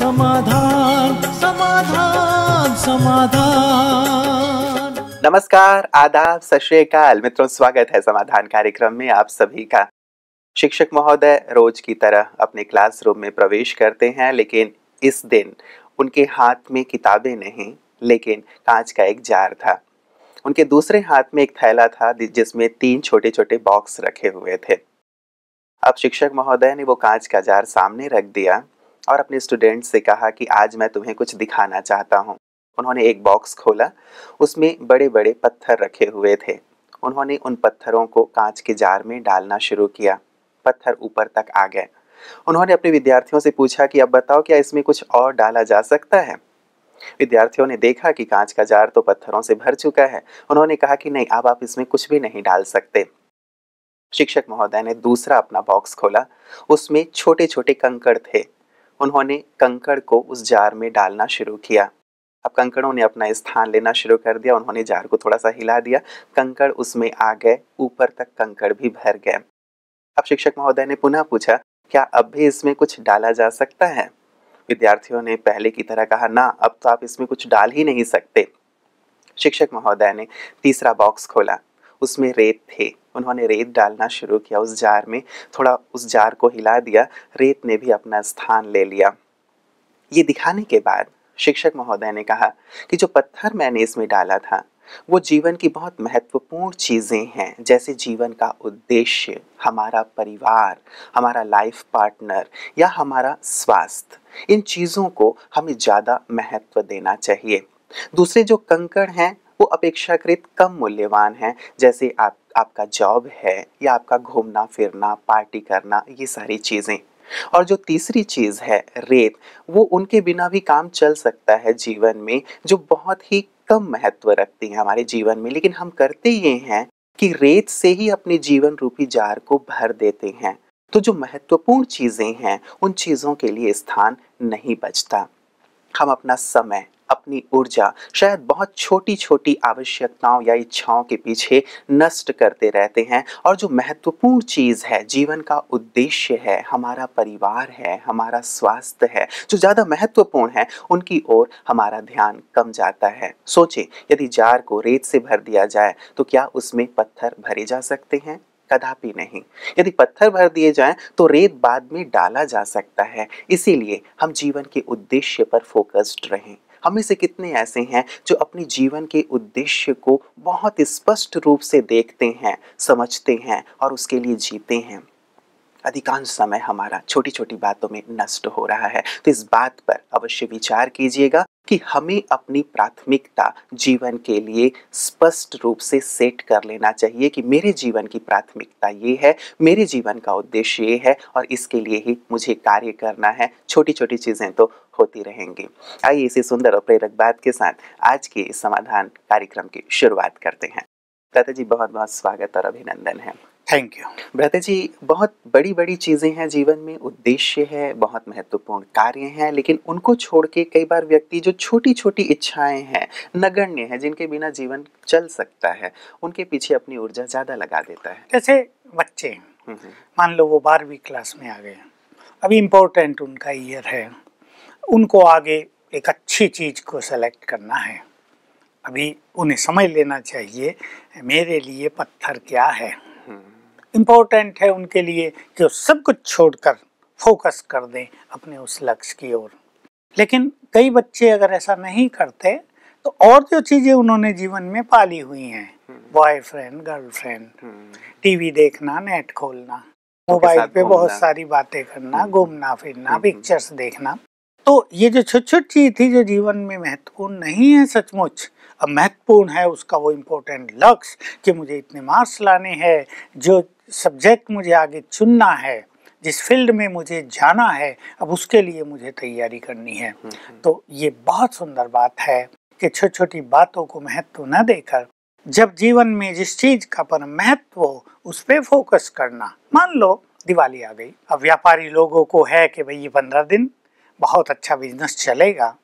समाधान समाधान समाधान। नमस्कार, आदाब, सत श्री अकाल मित्रों, स्वागत है समाधान कार्यक्रम में आप सभी का। शिक्षक महोदय रोज की तरह अपने क्लासरूम में प्रवेश करते हैं, लेकिन इस दिन उनके हाथ में किताबें नहीं, लेकिन कांच का एक जार था। उनके दूसरे हाथ में एक थैला था जिसमें 3 छोटे छोटे बॉक्स रखे हुए थे। अब शिक्षक महोदय ने वो कांच का जार सामने रख दिया और अपने स्टूडेंट से कहा कि आज मैं तुम्हें कुछ दिखाना चाहता हूँ। उन्होंने एक बॉक्स खोला, उसमें बड़े बड़े पत्थर रखे हुए थे। उन्होंने उन पत्थरों को कांच के जार में डालना शुरू किया। पत्थर ऊपर तक आ गए। उन्होंने अपने विद्यार्थियों से पूछा कि अब बताओ, क्या इसमें कुछ और डाला जा सकता है? विद्यार्थियों ने देखा कि कांच का जार तो पत्थरों से भर चुका है। उन्होंने कहा कि नहीं, अब आप इसमें कुछ भी नहीं डाल सकते। शिक्षक महोदय ने दूसरा अपना बॉक्स खोला, उसमें छोटे छोटे कंकड़ थे। उन्होंने कंकड़ को उस जार में डालना शुरू किया। अब कंकड़ों ने अपना स्थान लेना शुरू कर दिया। उन्होंने जार को थोड़ा सा हिला दिया, कंकड़ उसमें आ गए, ऊपर तक कंकड़ भी भर गए। अब शिक्षक महोदय ने पुनः पूछा, क्या अब भी इसमें कुछ डाला जा सकता है? विद्यार्थियों ने पहले की तरह कहा, ना, अब तो आप इसमें कुछ डाल ही नहीं सकते। शिक्षक महोदय ने तीसरा बॉक्स खोला, उसमें रेत थे। उन्होंने रेत डालना शुरू किया उस जार में, थोड़ा उस जार को हिला दिया, रेत ने भी अपना स्थान ले लिया। ये दिखाने के बाद शिक्षक महोदय ने कहा कि जो पत्थर मैंने इसमें डाला था वो जीवन की बहुत महत्वपूर्ण चीज़ें हैं, जैसे जीवन का उद्देश्य, हमारा परिवार, हमारा लाइफ पार्टनर या हमारा स्वास्थ्य। इन चीज़ों को हमें ज़्यादा महत्व देना चाहिए। दूसरे जो कंकड़ हैं वो अपेक्षाकृत कम मूल्यवान हैं, जैसे आपका जॉब है या आपका घूमना फिरना, पार्टी करना, ये सारी चीज़ें। और जो तीसरी चीज़ है रेत, वो उनके बिना भी काम चल सकता है जीवन में, जो बहुत ही कम महत्व रखती है हमारे जीवन में, लेकिन हम करते ये हैं कि रेत से ही अपने जीवन रूपी जार को भर देते हैं। तो जो महत्वपूर्ण चीज़ें हैं उन चीज़ों के लिए स्थान नहीं बचता। हम अपना समय, अपनी ऊर्जा शायद बहुत छोटी छोटी आवश्यकताओं या इच्छाओं के पीछे नष्ट करते रहते हैं, और जो महत्वपूर्ण चीज़ है, जीवन का उद्देश्य है, हमारा परिवार है, हमारा स्वास्थ्य है, जो ज़्यादा महत्वपूर्ण है, उनकी ओर हमारा ध्यान कम जाता है। सोचें, यदि जार को रेत से भर दिया जाए तो क्या उसमें पत्थर भरे जा सकते हैं? कदापि नहीं। यदि पत्थर भर दिए जाएं तो रेत बाद में डाला जा सकता है। इसीलिए हम जीवन के उद्देश्य पर फोकस्ड रहें। हमें से कितने ऐसे हैं जो अपने जीवन के उद्देश्य को बहुत स्पष्ट रूप से देखते हैं, समझते हैं और उसके लिए जीते हैं। अधिकांश समय हमारा छोटी छोटी बातों में नष्ट हो रहा है। तो इस बात पर अवश्य विचार कीजिएगा कि हमें अपनी प्राथमिकता जीवन के लिए स्पष्ट रूप से सेट कर लेना चाहिए कि मेरे जीवन की प्राथमिकता ये है, मेरे जीवन का उद्देश्य ये है और इसके लिए ही मुझे कार्य करना है। छोटी छोटी चीज़ें तो होती रहेंगी। आइए इसी सुंदर और प्रेरक बात के साथ आज के इस समाधान कार्यक्रम की शुरुआत करते हैं। भ्राता जी, बहुत बहुत स्वागत और अभिनंदन है। Thank you. भ्राता जी, बहुत बड़ी बड़ी चीज़ें हैं जीवन में, उद्देश्य है, बहुत महत्वपूर्ण कार्य हैं, लेकिन उनको छोड़ के कई बार व्यक्ति जो छोटी छोटी इच्छाएं हैं, नगण्य हैं, जिनके बिना जीवन चल सकता है, उनके पीछे अपनी ऊर्जा ज़्यादा लगा देता है। जैसे बच्चे मान लो वो 12वीं क्लास में आ गए, अभी इम्पोर्टेंट उनका ईयर है, उनको आगे एक अच्छी चीज़ को सेलेक्ट करना है। अभी उन्हें समझ लेना चाहिए मेरे लिए पत्थर क्या है। इम्पोर्टेंट है उनके लिए कि वो सब कुछ छोड़कर फोकस कर दें अपने उस लक्ष्य की ओर। लेकिन कई बच्चे अगर ऐसा नहीं करते तो और जो चीज़ें उन्होंने जीवन में पाली हुई हैं, बॉयफ्रेंड, गर्लफ्रेंड, टीवी देखना, नेट खोलना, मोबाइल पे बहुत सारी बातें करना, घूमना फिरना, पिक्चर्स देखना, तो ये जो छोटी छोटी चीज़ थी जो जीवन में महत्वपूर्ण नहीं है सचमुच, अब महत्वपूर्ण है उसका वो इम्पोर्टेंट लक्ष्य कि मुझे इतने मार्क्स लाने हैं, जो सब्जेक्ट मुझे आगे चुनना है, जिस फील्ड में मुझे जाना है, अब उसके लिए मुझे तैयारी करनी है। तो ये बहुत सुंदर बात है कि छोटी छोटी बातों को महत्व न देकर जब जीवन में जिस चीज़ का पर महत्व हो उस पर फोकस करना। मान लो दिवाली आ गई, अब व्यापारी लोगों को है कि भाई ये 15 दिन बहुत अच्छा बिजनेस चलेगा,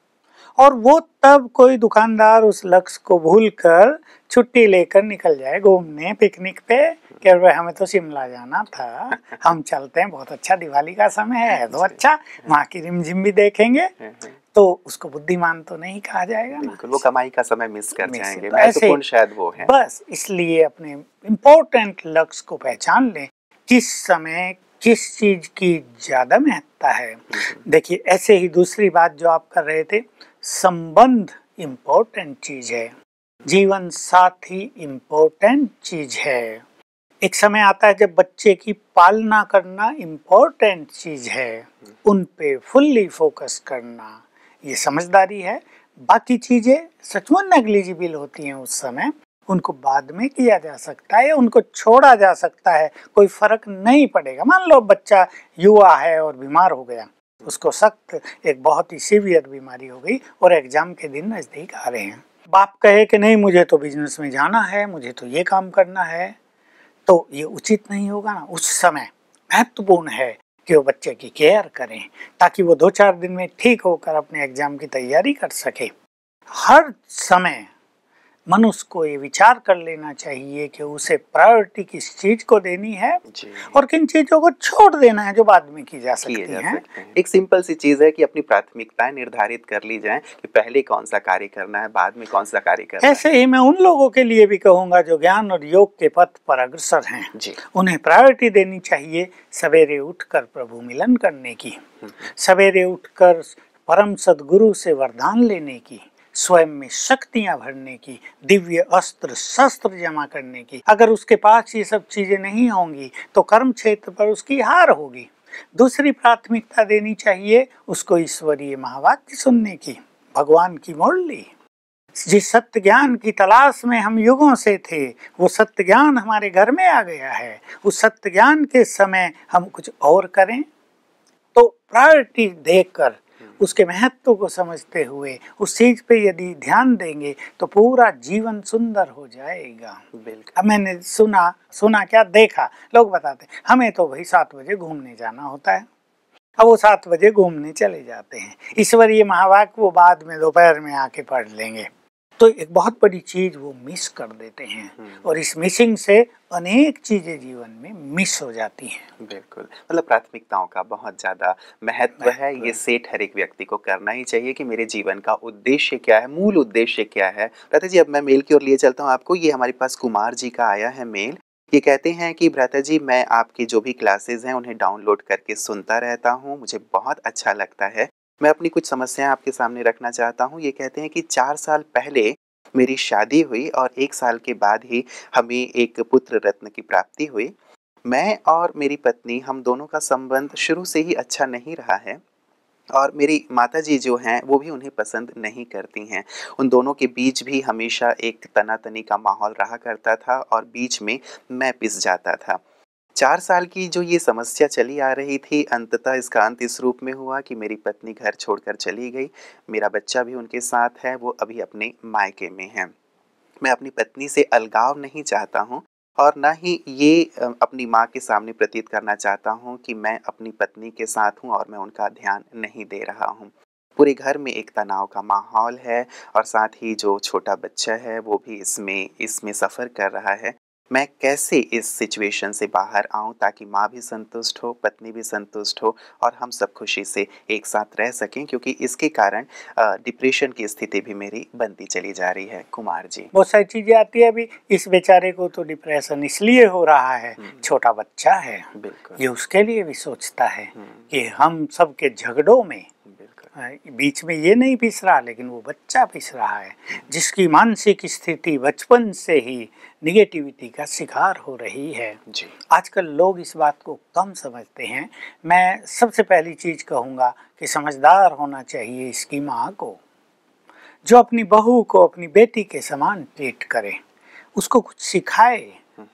और वो तब कोई दुकानदार उस लक्ष्य को भूलकर छुट्टी लेकर निकल जाए घूमने पिकनिक पे कि भाई हमें तो शिमला जाना था, हम चलते हैं, बहुत अच्छा दिवाली का समय है तो अच्छा वहाँ की रिमझिम भी देखेंगे, तो उसको बुद्धिमान तो नहीं कहा जाएगा ना। बिल्कुल, वो कमाई का समय मिस कर जाएंगे, तो ऐसे महत्वपूर्ण शायद वो है। बस इसलिए अपने इम्पोर्टेंट लक्ष्य को पहचान लें, किस समय किस चीज की ज्यादा महत्ता है। देखिए ऐसे ही दूसरी बात जो आप कर रहे थे, संबंध इम्पोर्टेंट चीज है, जीवन साथी इम्पोर्टेंट चीज है। एक समय आता है जब बच्चे की पालना करना इम्पोर्टेंट चीज है, उन पे फुल्ली फोकस करना ये समझदारी है। बाकी चीजें सचमुच नेग्लिजिबल होती हैं उस समय, उनको बाद में किया जा सकता है, उनको छोड़ा जा सकता है, कोई फर्क नहीं पड़ेगा। मान लो बच्चा युवा है और बीमार हो गया, उसको सख्त एक बहुत ही सीवियर बीमारी हो गई और एग्जाम के दिन नजदीक आ रहे हैं, बाप कहे कि नहीं मुझे तो बिजनेस में जाना है, मुझे तो ये काम करना है, तो ये उचित नहीं होगा ना। उस समय महत्वपूर्ण है कि वो बच्चे की केयर करें ताकि वो 2-4 दिन में ठीक होकर अपने एग्जाम की तैयारी कर सके। हर समय मनुष्य को ये विचार कर लेना चाहिए कि उसे प्रायोरिटी किस चीज को देनी है और किन चीजों को छोड़ देना है जो बाद में की जा सकती हैं। एक सिंपल सी चीज है कि अपनी प्राथमिकताएं निर्धारित कर ली जाएं कि पहले कौन सा कार्य करना है, बाद में कौन सा कार्य करना है। ऐसे ही मैं उन लोगों के लिए भी कहूंगा जो ज्ञान और योग के पथ पर अग्रसर हैं जी, उन्हें प्रायोरिटी देनी चाहिए सवेरे उठकर प्रभु मिलन करने की, सवेरे उठकर परम सद्गुरु से वरदान लेने की, स्वयं में शक्तियां भरने की, दिव्य अस्त्र शस्त्र जमा करने की। अगर उसके पास ये सब चीजें नहीं होंगी तो कर्म क्षेत्र पर उसकी हार होगी। दूसरी प्राथमिकता देनी चाहिए उसको ईश्वरीय महावाक्य सुनने की, भगवान की मुरली। जिस सत्य ज्ञान की तलाश में हम युगों से थे वो सत्य ज्ञान हमारे घर में आ गया है, उस सत्य ज्ञान के समय हम कुछ और करें तो प्रायोरिटी देखकर उसके महत्व को समझते हुए उस चीज पे यदि ध्यान देंगे तो पूरा जीवन सुंदर हो जाएगा। अब मैंने सुना क्या देखा, लोग बताते हमें तो भाई 7 बजे घूमने जाना होता है, अब वो 7 बजे घूमने चले जाते हैं, ईश्वरीय महावाक्य वो बाद में दोपहर में आके पढ़ लेंगे, तो एक बहुत बड़ी चीज वो मिस कर देते हैं और इस मिसिंग से अनेक चीजें जीवन में मिस हो जाती हैं। बिल्कुल, मतलब प्राथमिकताओं का बहुत ज्यादा महत्व है, ये सेट हर एक व्यक्ति को करना ही चाहिए कि मेरे जीवन का उद्देश्य क्या है, मूल उद्देश्य क्या है। भ्राता जी अब मैं मेल की ओर लिए चलता हूँ आपको। ये हमारे पास कुमार जी का आया है मेल। ये कहते हैं कि भ्राता जी मैं आपकी जो भी क्लासेस हैं उन्हें डाउनलोड करके सुनता रहता हूँ, मुझे बहुत अच्छा लगता है। मैं अपनी कुछ समस्याएं आपके सामने रखना चाहता हूँ। ये कहते हैं कि 4 साल पहले मेरी शादी हुई और 1 साल के बाद ही हमें एक पुत्र रत्न की प्राप्ति हुई। मैं और मेरी पत्नी हम दोनों का संबंध शुरू से ही अच्छा नहीं रहा है और मेरी माताजी जो हैं वो भी उन्हें पसंद नहीं करती हैं। उन दोनों के बीच भी हमेशा एक तनातनी का माहौल रहा करता था और बीच में मैं पिस जाता था। 4 साल की जो ये समस्या चली आ रही थी, अंततः इसका अंत इस रूप में हुआ कि मेरी पत्नी घर छोड़कर चली गई। मेरा बच्चा भी उनके साथ है, वो अभी अपने मायके में है। मैं अपनी पत्नी से अलगाव नहीं चाहता हूँ और ना ही ये अपनी माँ के सामने प्रतीत करना चाहता हूँ कि मैं अपनी पत्नी के साथ हूँ और मैं उनका ध्यान नहीं दे रहा हूँ। पूरे घर में एक तनाव का माहौल है और साथ ही जो छोटा बच्चा है वो भी इसमें सफ़र कर रहा है। मैं कैसे इस सिचुएशन से बाहर आऊं ताकि माँ भी संतुष्ट हो, पत्नी भी संतुष्ट हो और हम सब खुशी से एक साथ रह सकें, क्योंकि इसके कारण डिप्रेशन की स्थिति भी मेरी बनती चली जा रही है। कुमार जी बहुत सारी चीजें आती है। अभी इस बेचारे को तो डिप्रेशन इसलिए हो रहा है, छोटा बच्चा है, ये उसके लिए भी सोचता है कि हम सबके झगड़ों में बीच में ये नहीं पिस रहा लेकिन वो बच्चा पिस रहा है, जिसकी मानसिक स्थिति बचपन से ही निगेटिविटी का शिकार हो रही है जी। आजकल लोग इस बात को कम समझते हैं। मैं सबसे पहली चीज कहूँगा कि समझदार होना चाहिए इसकी माँ को, जो अपनी बहू को अपनी बेटी के समान ट्रीट करे, उसको कुछ सिखाए।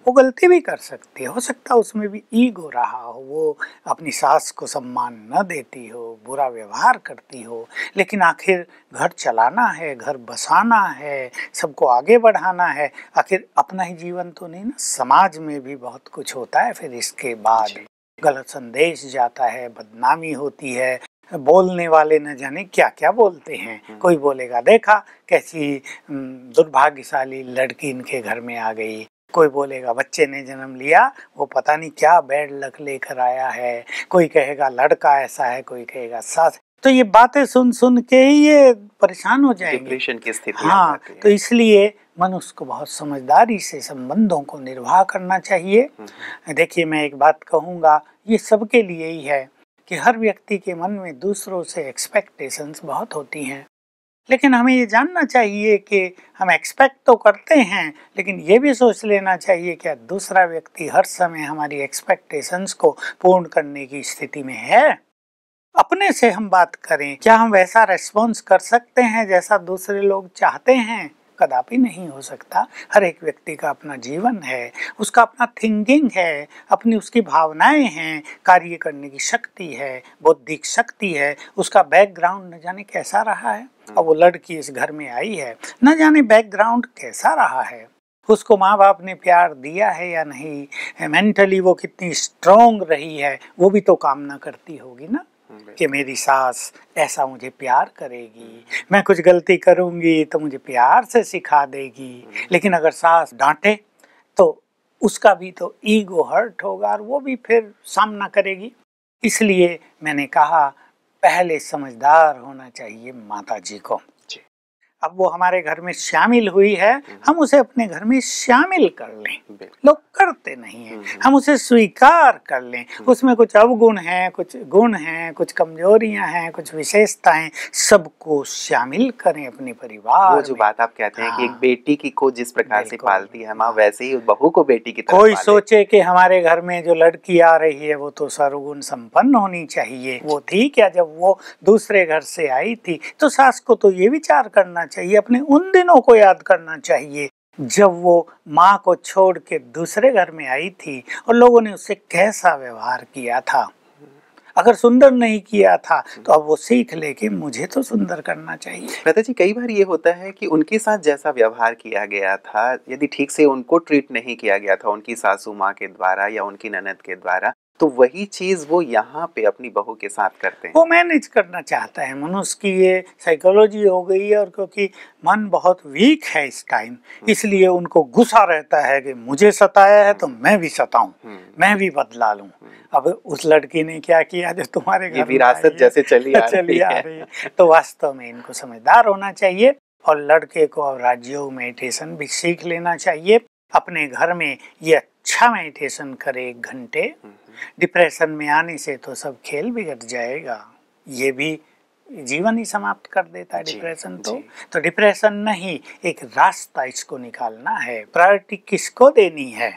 वो गलती भी कर सकती है, हो सकता है उसमें भी ईगो रहा हो, वो अपनी सास को सम्मान न देती हो, बुरा व्यवहार करती हो, लेकिन आखिर घर चलाना है, घर बसाना है, सबको आगे बढ़ाना है, आखिर अपना ही जीवन तो नहीं ना, समाज में भी बहुत कुछ होता है। फिर इसके बाद गलत संदेश जाता है, बदनामी होती है, बोलने वाले न जाने क्या क्या बोलते हैं। कोई बोलेगा देखा कैसी दुर्भाग्यशाली लड़की इनके घर में आ गई, कोई बोलेगा बच्चे ने जन्म लिया वो पता नहीं क्या बैड लक लेकर आया है, कोई कहेगा लड़का ऐसा है, कोई कहेगा सास। तो ये बातें सुन सुन के ही ये परेशान हो जाएंगे, डिप्रेशन की स्थिति आ हाँ। जाती है। तो इसलिए मनुष्य को बहुत समझदारी से संबंधों को निर्वाह करना चाहिए। देखिए मैं एक बात कहूँगा, ये सबके लिए ही है कि हर व्यक्ति के मन में दूसरों से एक्सपेक्टेशंस बहुत होती हैं, लेकिन हमें ये जानना चाहिए कि हम एक्सपेक्ट तो करते हैं, लेकिन ये भी सोच लेना चाहिए कि दूसरा व्यक्ति हर समय हमारी एक्सपेक्टेशंस को पूर्ण करने की स्थिति में है। अपने से हम बात करें, क्या हम वैसा रेस्पॉन्स कर सकते हैं जैसा दूसरे लोग चाहते हैं? कदापि नहीं हो सकता। हर एक व्यक्ति का अपना जीवन है, उसका अपना थिंकिंग है, अपनी उसकी भावनाएं हैं, कार्य करने की शक्ति है, बौद्धिक शक्ति है, उसका बैकग्राउंड न जाने कैसा रहा है। अब वो लड़की इस घर में आई है, न जाने बैकग्राउंड कैसा रहा है, उसको माँ बाप ने प्यार दिया है या नहीं, मेंटली वो कितनी स्ट्रॉन्ग रही है, वो भी तो कामना करती होगी ना कि मेरी सास ऐसा मुझे प्यार करेगी, मैं कुछ गलती करूंगी तो मुझे प्यार से सिखा देगी। लेकिन अगर सास डांटे तो उसका भी तो ईगो हर्ट होगा और वो भी फिर सामना करेगी। इसलिए मैंने कहा पहले समझदार होना चाहिए माता जी को। अब वो हमारे घर में शामिल हुई है, हम उसे अपने घर में शामिल कर लें। लोग करते नहीं हैं, हम उसे स्वीकार कर लें। उसमें कुछ अवगुण हैं, कुछ गुण हैं, कुछ कमजोरियां हैं, कुछ विशेषताएं, सबको शामिल करें अपने परिवार। वो जो बात आप कहते हैं कि एक बेटी की को जिस प्रकार से पालती है माँ, वैसे ही बहू को बेटी की तरह कोई सोचे कि हमारे घर में जो लड़की आ रही है वो तो सर्वगुण संपन्न होनी चाहिए, वो थी क्या जब वो दूसरे घर से आई थी? तो सास को तो ये विचार करना चाहिए, अपने उन दिनों को याद करना चाहिए जब वो माँ को छोड़ के दूसरे घर में आई थी और लोगों ने उससे कैसा व्यवहार किया था। अगर सुंदर नहीं किया था तो अब वो सीख ले कि मुझे तो सुंदर करना चाहिए। माता जी कई बार ये होता है कि उनके साथ जैसा व्यवहार किया गया था, यदि ठीक से उनको ट्रीट नहीं किया गया था उनकी सासू माँ के द्वारा या उनकी ननद के द्वारा, तो वही चीज वो यहाँ पे अपनी बहू के साथ करते हैं। वो मैनेज करना चाहता है, मनुष्य की ये साइकोलॉजी हो गई है। और क्योंकि मन बहुत वीक है इस टाइम, इसलिए उनको गुस्सा रहता है कि मुझे सताया है तो मैं भी सताऊं, मैं भी बदला लूं। अब उस लड़की ने क्या किया जो तुम्हारे घर विरासत जैसे चली आ रही है। तो वास्तव में इनको समझदार होना चाहिए और लड़के को अब राजयोग मेडिटेशन भी सीख लेना चाहिए। अपने घर में ये अच्छा मेडिटेशन करे 1 घंटे। डिप्रेशन में आने से तो सब खेल बिगड़ जाएगा, ये भी जीवन ही समाप्त कर देता है डिप्रेशन। तो डिप्रेशन नहीं, एक रास्ता इसको निकालना है। प्रायोरिटी किसको देनी है?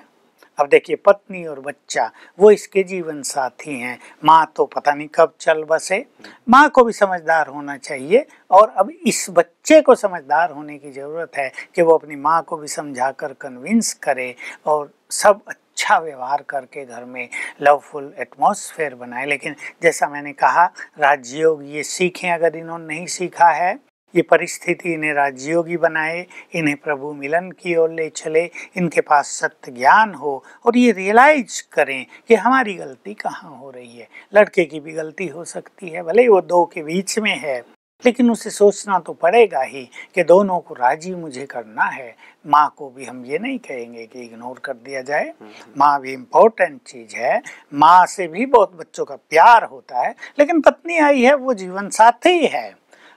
अब देखिए पत्नी और बच्चा वो इसके जीवन साथी हैं, माँ तो पता नहीं कब चल बसे। माँ को भी समझदार होना चाहिए और अब इस बच्चे को समझदार होने की ज़रूरत है कि वो अपनी माँ को भी समझाकर कन्विंस करे और सब अच्छा व्यवहार करके घर में लवफुल एटमॉस्फेयर बनाए। लेकिन जैसा मैंने कहा राजयोग ये सीखें, अगर इन्होंने नहीं सीखा है, ये परिस्थिति इन्हें राजयोगी बनाए, इन्हें प्रभु मिलन की ओर ले चले, इनके पास सत्य ज्ञान हो और ये रियलाइज करें कि हमारी गलती कहाँ हो रही है। लड़के की भी गलती हो सकती है, भले ही वो 2 के बीच में है, लेकिन उसे सोचना तो पड़ेगा ही कि दोनों को राजी मुझे करना है। माँ को भी हम ये नहीं कहेंगे कि इग्नोर कर दिया जाए, माँ भी इम्पोर्टेंट चीज़ है। माँ से भी बहुत बच्चों का प्यार होता है, लेकिन पत्नी आई है वो जीवन साथी है,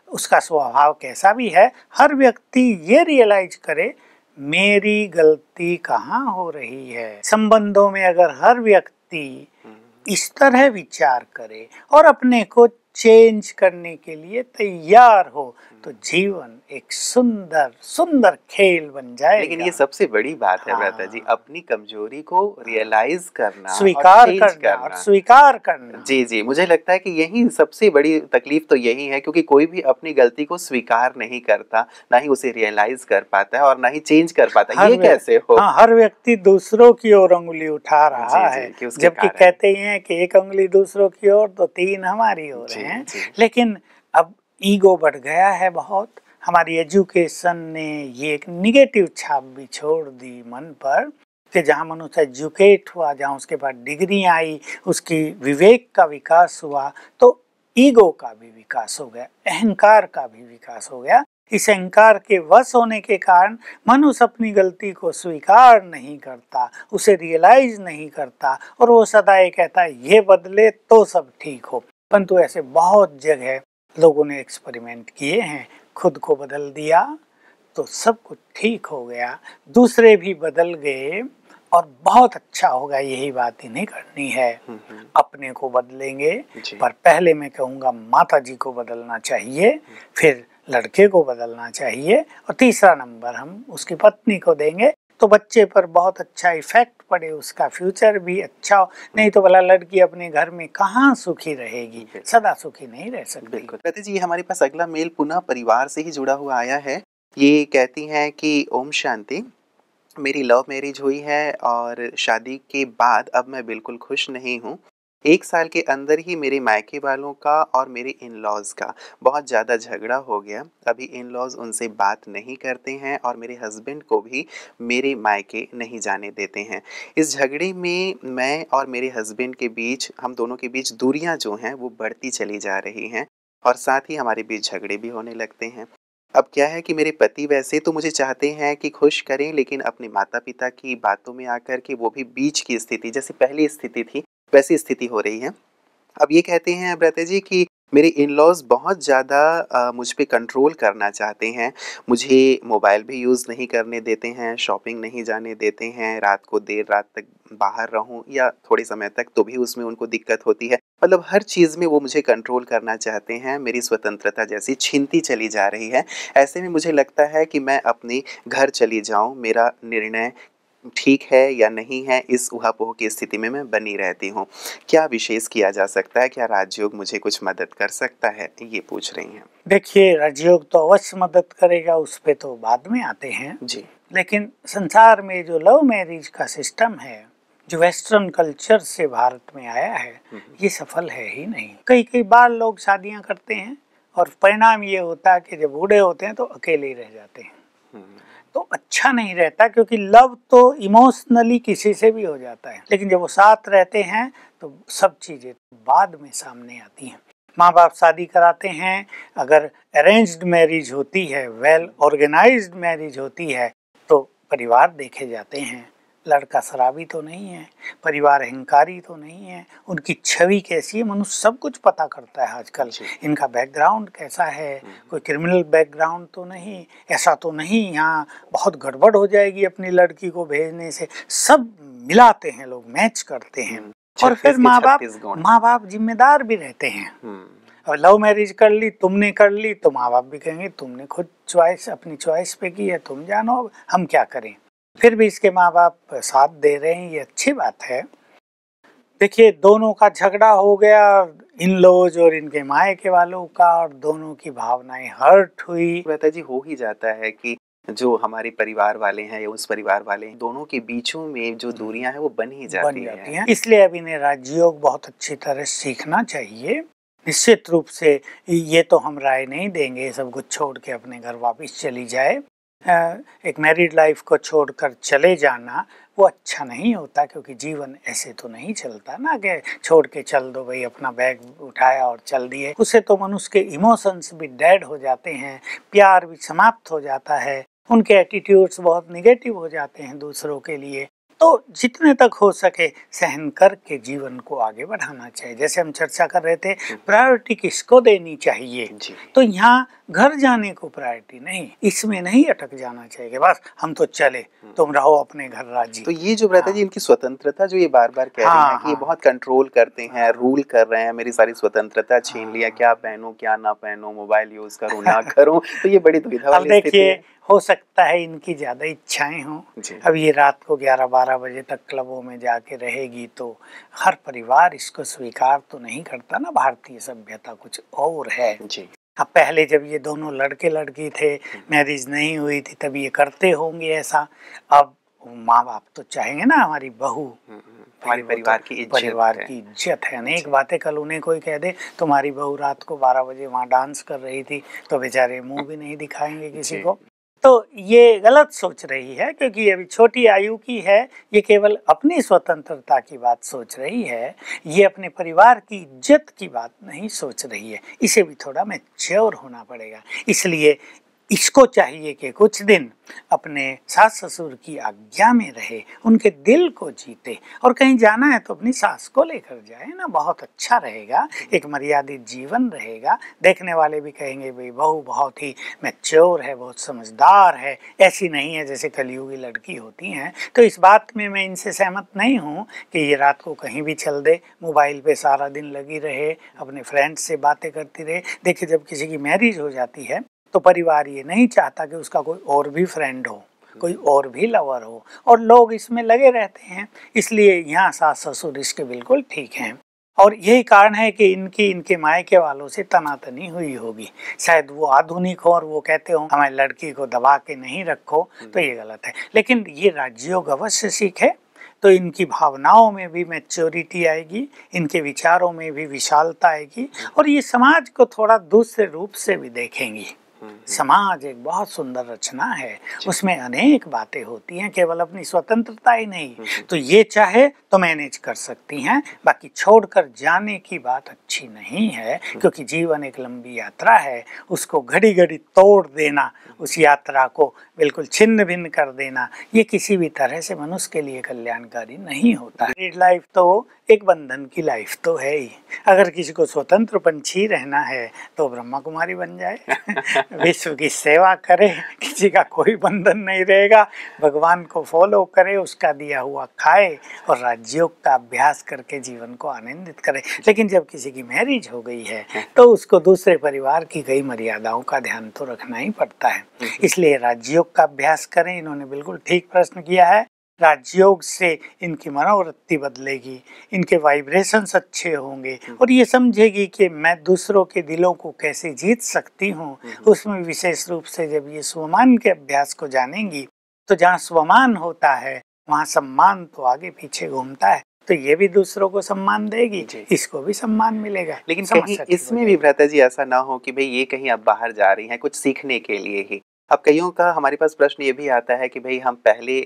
उसका स्वभाव कैसा भी है। हर व्यक्ति ये रियलाइज करे मेरी गलती कहाँ हो रही है। संबंधों में अगर हर व्यक्ति इस तरह विचार करे और अपने को चेंज करने के लिए तैयार हो तो जीवन एक सुंदर सुंदर खेल बन जाएगा। लेकिन ये सबसे बड़ी बात है भ्राता जी, अपनी कमजोरी को रियलाइज करना, स्वीकार करना और स्वीकार करना। जी जी, मुझे लगता है कि यही सबसे बड़ी तकलीफ तो यही है, क्योंकि कोई भी अपनी गलती को स्वीकार नहीं करता, ना ही उसे रियलाइज कर पाता है और ना ही चेंज कर पाता है। ये कैसे हो? हाँ, हर व्यक्ति दूसरों की ओर उंगली उठा रहा है, जबकि कहते ही हैं कि 1 उंगली दूसरों की ओर तो 3 हमारी ओर हैं। लेकिन अब ईगो बढ़ गया है बहुत। हमारी एजुकेशन ने ये एक निगेटिव छाप भी छोड़ दी मन पर कि जहाँ मनुष्य एजुकेट हुआ, जहाँ उसके पास डिग्री आई, उसकी विवेक का विकास हुआ, तो ईगो का भी विकास हो गया, अहंकार का भी विकास हो गया। इस अहंकार के वश होने के कारण मनुष्य अपनी गलती को स्वीकार नहीं करता, उसे रियलाइज नहीं करता, और वो सदा ये कहता है ये बदले तो सब ठीक हो। परंतु ऐसे बहुत जगह लोगों ने एक्सपेरिमेंट किए हैं, खुद को बदल दिया तो सब कुछ ठीक हो गया, दूसरे भी बदल गए और बहुत अच्छा होगा। यही बात इन्हें करनी है, अपने को बदलेंगे। पर पहले मैं कहूँगा माता जी को बदलना चाहिए, फिर लड़के को बदलना चाहिए, और तीसरा नंबर हम उसकी पत्नी को देंगे तो बच्चे पर बहुत अच्छा इफेक्ट पड़े, उसका फ्यूचर भी अच्छा हो। नहीं तो भला लड़की अपने घर में कहाँ सुखी रहेगी, सदा सुखी नहीं रह सकती। बिल्कुल। कहते जी, हमारे पास अगला मेल पुनः परिवार से ही जुड़ा हुआ आया है। ये कहती हैं कि ओम शांति, मेरी लव मैरिज हुई है और शादी के बाद अब मैं बिल्कुल खुश नहीं हूँ। 1 साल के अंदर ही मेरे मायके वालों का और मेरे इन लॉज का बहुत ज़्यादा झगड़ा हो गया। अभी इन लॉज उनसे बात नहीं करते हैं और मेरे हस्बैंड को भी मेरे मायके नहीं जाने देते हैं। इस झगड़े में मैं और मेरे हस्बैंड के बीच, हम दोनों के बीच दूरियां जो हैं वो बढ़ती चली जा रही हैं और साथ ही हमारे बीच झगड़े भी होने लगते हैं। अब क्या है कि मेरे पति वैसे तो मुझे चाहते हैं कि खुश करें, लेकिन अपने माता पिता की बातों में आकर के वो भी बीच की स्थिति, जैसे पहली स्थिति थी वैसी स्थिति हो रही है। अब ये कहते हैं ब्रता जी कि मेरे इन-लॉज़ बहुत ज़्यादा मुझ पे कंट्रोल करना चाहते हैं। मुझे मोबाइल भी यूज़ नहीं करने देते हैं, शॉपिंग नहीं जाने देते हैं, रात को देर रात तक बाहर रहूँ या थोड़े समय तक तो भी उसमें उनको दिक्कत होती है। मतलब हर चीज़ में वो मुझे कंट्रोल करना चाहते हैं, मेरी स्वतंत्रता जैसी छीनती चली जा रही है। ऐसे में मुझे लगता है कि मैं अपने घर चली जाऊँ, मेरा निर्णय ठीक है या नहीं है, इस ऊहापोह की स्थिति में मैं बनी रहती हूँ। क्या विशेष किया जा सकता है? क्या राजयोग मुझे कुछ मदद कर सकता है? ये पूछ रही हैं। देखिए, राजयोग तो अवश्य मदद करेगा, उस पे तो बाद में आते हैं जी। लेकिन संसार में जो लव मैरिज का सिस्टम है, जो वेस्टर्न कल्चर से भारत में आया है, ये सफल है ही नहीं। कई बार लोग शादियां करते हैं और परिणाम ये होता है कि जब बूढ़े होते हैं तो अकेले ही रह जाते हैं। तो अच्छा नहीं रहता, क्योंकि लव तो इमोशनली किसी से भी हो जाता है, लेकिन जब वो साथ रहते हैं तो सब चीजें बाद में सामने आती हैं। माँ बाप शादी कराते हैं, अगर अरेंज्ड मैरिज होती है, वेल ऑर्गेनाइज्ड मैरिज होती है, तो परिवार देखे जाते हैं। लड़का शराबी तो नहीं है, परिवार अहंकारी तो नहीं है, उनकी छवि कैसी है, मनुष्य सब कुछ पता करता है आजकल। इनका बैकग्राउंड कैसा है, कोई क्रिमिनल बैकग्राउंड तो नहीं, ऐसा तो नहीं यहाँ बहुत गड़बड़ हो जाएगी अपनी लड़की को भेजने से। सब मिलाते हैं लोग, मैच करते हैं। और फिर माँ बाप जिम्मेदार भी रहते हैं। और लव मैरिज कर ली, तुमने कर ली, तो माँ बाप भी कहेंगे तुमने खुद चॉइस, अपनी चॉइस पे की है, तुम जानो, हम क्या करें। फिर भी इसके माँ बाप साथ दे रहे हैं, ये अच्छी बात है। देखिए, दोनों का झगड़ा हो गया, इन लॉज और इनके मायके वालों का, और दोनों की भावनाएं हर्ट हुई। कहता जी, हो ही जाता है कि जो हमारे परिवार वाले हैं या उस परिवार वाले हैं, दोनों के बीचों में जो दूरियां हैं वो बन ही जाती हैं। इसलिए अब इन्हें राजयोग बहुत अच्छी तरह सीखना चाहिए। निश्चित रूप से ये तो हम राय नहीं देंगे सब कुछ छोड़ के अपने घर वापस चली जाए। एक मैरिड लाइफ को छोड़कर चले जाना वो अच्छा नहीं होता, क्योंकि जीवन ऐसे तो नहीं चलता ना कि छोड़ के चल दो भाई, अपना बैग उठाया और चल दिए। उससे तो मनुष्य के इमोशंस भी डेड हो जाते हैं, प्यार भी समाप्त हो जाता है, उनके एटीट्यूड्स बहुत निगेटिव हो जाते हैं दूसरों के लिए। तो जितने तक हो सके सहन करके जीवन को आगे बढ़ाना चाहिए। जैसे हम चर्चा कर रहे थे, प्रायोरिटी किसको देनी चाहिए, तो यहाँ घर जाने को प्रायोरिटी नहीं, इसमें नहीं अटक जाना चाहिए। बस हम तो चले, तुम रहो अपने घर राजी। तो ये जो रहता है जी, इनकी स्वतंत्रता जो ये बार बार कह रहे हैं कि ये बहुत कंट्रोल करते हैं, रूल कर रहे हैं, मेरी सारी स्वतंत्रता छीन लिया, क्या पहनूं क्या ना पहनूं, मोबाइल यूज करूं ना करूं, तो ये बड़ी दुविधा वाली स्थिति है। हो सकता है इनकी ज्यादा इच्छाएं हों। अब ये रात को 11-12 बजे तक क्लबों में जाके रहेगी, तो हर परिवार इसको स्वीकार तो नहीं करता ना। भारतीय सभ्यता कुछ और है जी। अब पहले जब ये दोनों लड़के लड़की थे, मैरिज नहीं हुई थी, तब ये करते होंगे ऐसा। अब माँ बाप तो चाहेंगे ना हमारी बहू, हमारे परिवार की इज्जत है। अनेक बातें, कल उन्हें कोई कह दे तुम्हारी बहू रात को 12 बजे वहाँ डांस कर रही थी, तो बेचारे मुंह भी नहीं दिखाएंगे किसी को। तो ये गलत सोच रही है, क्योंकि ये अभी छोटी आयु की है। ये केवल अपनी स्वतंत्रता की बात सोच रही है, ये अपने परिवार की इज्जत की बात नहीं सोच रही है। इसे भी थोड़ा मैच्योर होना पड़ेगा। इसलिए इसको चाहिए कि कुछ दिन अपने सास ससुर की आज्ञा में रहे, उनके दिल को जीते, और कहीं जाना है तो अपनी सास को लेकर जाए ना, बहुत अच्छा रहेगा, एक मर्यादित जीवन रहेगा। देखने वाले भी कहेंगे भाई बहू बहुत ही मैच्योर है, बहुत समझदार है, ऐसी नहीं है जैसे कलयुगी लड़की होती हैं। तो इस बात में मैं इनसे सहमत नहीं हूँ कि ये रात को कहीं भी चल दे, मोबाइल पे सारा दिन लगी रहे, अपने फ्रेंड्स से बातें करती रहे। देखिए, जब किसी की मैरिज हो जाती है तो परिवार ये नहीं चाहता कि उसका कोई और भी फ्रेंड हो, कोई और भी लवर हो, और लोग इसमें लगे रहते हैं। इसलिए यहाँ सास ससुर इसके बिल्कुल ठीक हैं, और यही कारण है कि इनके मायके वालों से तनातनी हुई होगी। शायद वो आधुनिक हो और वो कहते हो हमारी लड़की को दबा के नहीं रखो, तो ये गलत है। लेकिन ये राजयोग अवश्य सीखे तो इनकी भावनाओं में भी मैच्योरिटी आएगी, इनके विचारों में भी विशालता आएगी, और ये समाज को थोड़ा दूसरे रूप से भी देखेंगी। समाज एक बहुत सुंदर रचना है, उसमें अनेक बातें होती हैं, केवल अपनी स्वतंत्रता ही नहीं। तो ये चाहे तो मैनेज कर सकती हैं, बाकी छोड़कर जाने की बात अच्छी नहीं है, क्योंकि जीवन एक लंबी यात्रा है। उसको घड़ी घड़ी तोड़ देना, उस यात्रा को बिल्कुल छिन्न भिन्न कर देना, ये किसी भी तरह से मनुष्य के लिए कल्याणकारी नहीं होता है। लाइफ तो एक बंधन की लाइफ तो है ही। अगर किसी को स्वतंत्र पंछी रहना है तो ब्रह्मा कुमारी बन जाए, विश्व की सेवा करे, किसी का कोई बंधन नहीं रहेगा, भगवान को फॉलो करे, उसका दिया हुआ खाए, और राजयोग का अभ्यास करके जीवन को आनंदित करे। लेकिन जब किसी की मैरिज हो गई है तो उसको दूसरे परिवार की कई मर्यादाओं का ध्यान तो रखना ही पड़ता है। इसलिए राजयोग का अभ्यास करें। इन्होंने बिल्कुल ठीक प्रश्न किया है। राजयोग से इनकी मनोवृत्ति बदलेगी, इनके वाइब्रेशंस अच्छे होंगे, और ये समझेगी कि मैं दूसरों के दिलों को कैसे जीत सकती हूँ। उसमें विशेष रूप से जब ये स्वमान के अभ्यास को जानेंगी, तो जहाँ स्वमान होता है वहाँ सम्मान तो आगे पीछे घूमता है, तो ये भी दूसरों को सम्मान देगी, इसको भी सम्मान मिलेगा। लेकिन कहीं इसमें भी भ्राता जी ऐसा ना हो कि भाई ये कहीं अब बाहर जा रही हैं कुछ सीखने के लिए ही। अब कईयों का हमारे पास प्रश्न ये भी आता है कि भाई हम पहले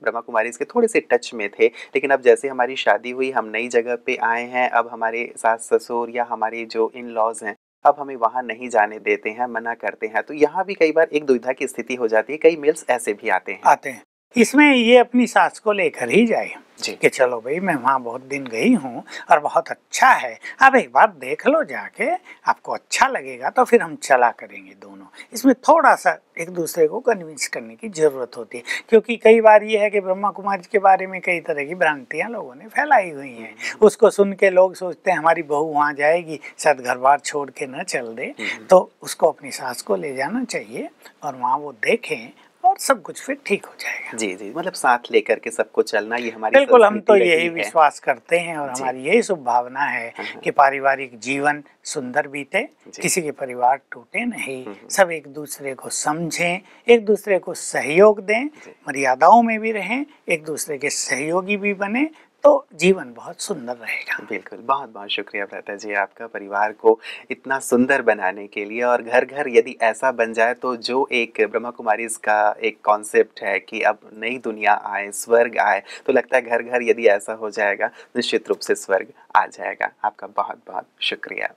ब्रह्मा कुमारी के थोड़े से टच में थे, लेकिन अब जैसे हमारी शादी हुई, हम नई जगह पे आए हैं, अब हमारे सास ससुर या हमारे जो इन लॉज हैं अब हमें वहाँ नहीं जाने देते हैं, मना करते हैं। तो यहाँ भी कई बार एक दुविधा की स्थिति हो जाती है। कई मेल्स ऐसे भी आते हैं। इसमें ये अपनी सास को लेकर ही जाए कि चलो भाई मैं वहाँ बहुत दिन गई हूँ और बहुत अच्छा है, अब एक बार देख लो जाके, आपको अच्छा लगेगा तो फिर हम चला करेंगे दोनों। इसमें थोड़ा सा एक दूसरे को कन्विंस करने की जरूरत होती है, क्योंकि कई बार ये है कि ब्रह्मा कुमारी के बारे में कई तरह की भ्रांतियाँ लोगों ने फैलाई हुई हैं। उसको सुन के लोग सोचते हैं हमारी बहू वहाँ जाएगी, शायद घर बार छोड़ के न चल दे, तो उसको अपनी सास को ले जाना चाहिए और वहाँ वो देखें और सब कुछ फिर ठीक हो जाएगा। जी जी, मतलब साथ लेकर के सबको चलना, ये हमारी बिल्कुल, हम तो यही विश्वास करते हैं और हमारी यही शुभ भावना है कि पारिवारिक जीवन सुंदर बीते, किसी के परिवार टूटे नहीं, सब एक दूसरे को समझें, एक दूसरे को सहयोग दें, मर्यादाओं में भी रहें, एक दूसरे के सहयोगी भी बने, तो जीवन बहुत सुंदर रहेगा। बिल्कुल, बहुत बहुत शुक्रिया भ्राता जी आपका परिवार को इतना सुंदर बनाने के लिए। और घर घर यदि ऐसा बन जाए तो जो एक ब्रह्मा कुमारीज का एक कॉन्सेप्ट है कि अब नई दुनिया आए, स्वर्ग आए, तो लगता है घर घर यदि ऐसा हो जाएगा निश्चित रूप से स्वर्ग आ जाएगा। आपका बहुत बहुत शुक्रिया।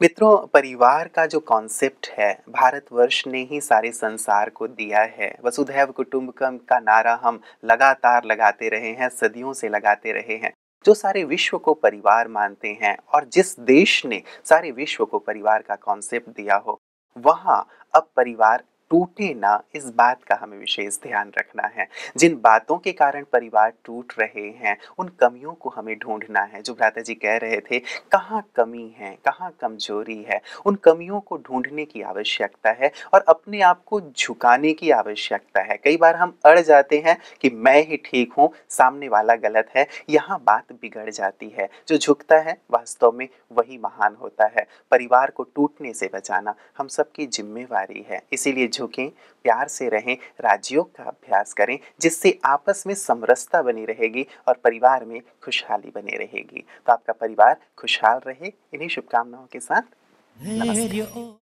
मित्रों, परिवार का जो कॉन्सेप्ट है भारतवर्ष ने ही सारे संसार को दिया है। वसुधैव कुटुंबकम का नारा हम लगातार लगाते रहे हैं, सदियों से लगाते रहे हैं। जो सारे विश्व को परिवार मानते हैं और जिस देश ने सारे विश्व को परिवार का कॉन्सेप्ट दिया हो, वहाँ अब परिवार टूटे ना, इस बात का हमें विशेष ध्यान रखना है। जिन बातों के कारण परिवार टूट रहे हैं उन कमियों को हमें ढूंढना है। जो भ्राता जी कह रहे थे कहाँ कमी है, कहाँ कमजोरी है, उन कमियों को ढूंढने की आवश्यकता है और अपने आप को झुकाने की आवश्यकता है। कई बार हम अड़ जाते हैं कि मैं ही ठीक हूँ, सामने वाला गलत है, यहाँ बात बिगड़ जाती है। जो झुकता है वास्तव में वही महान होता है। परिवार को टूटने से बचाना हम सबकी जिम्मेवारी है। इसीलिए झुकें, प्यार से रहें, राजयोग का अभ्यास करें, जिससे आपस में समरसता बनी रहेगी और परिवार में खुशहाली बनी रहेगी। तो आपका परिवार खुशहाल रहे, इन्हीं शुभकामनाओं के साथ नमस्कार।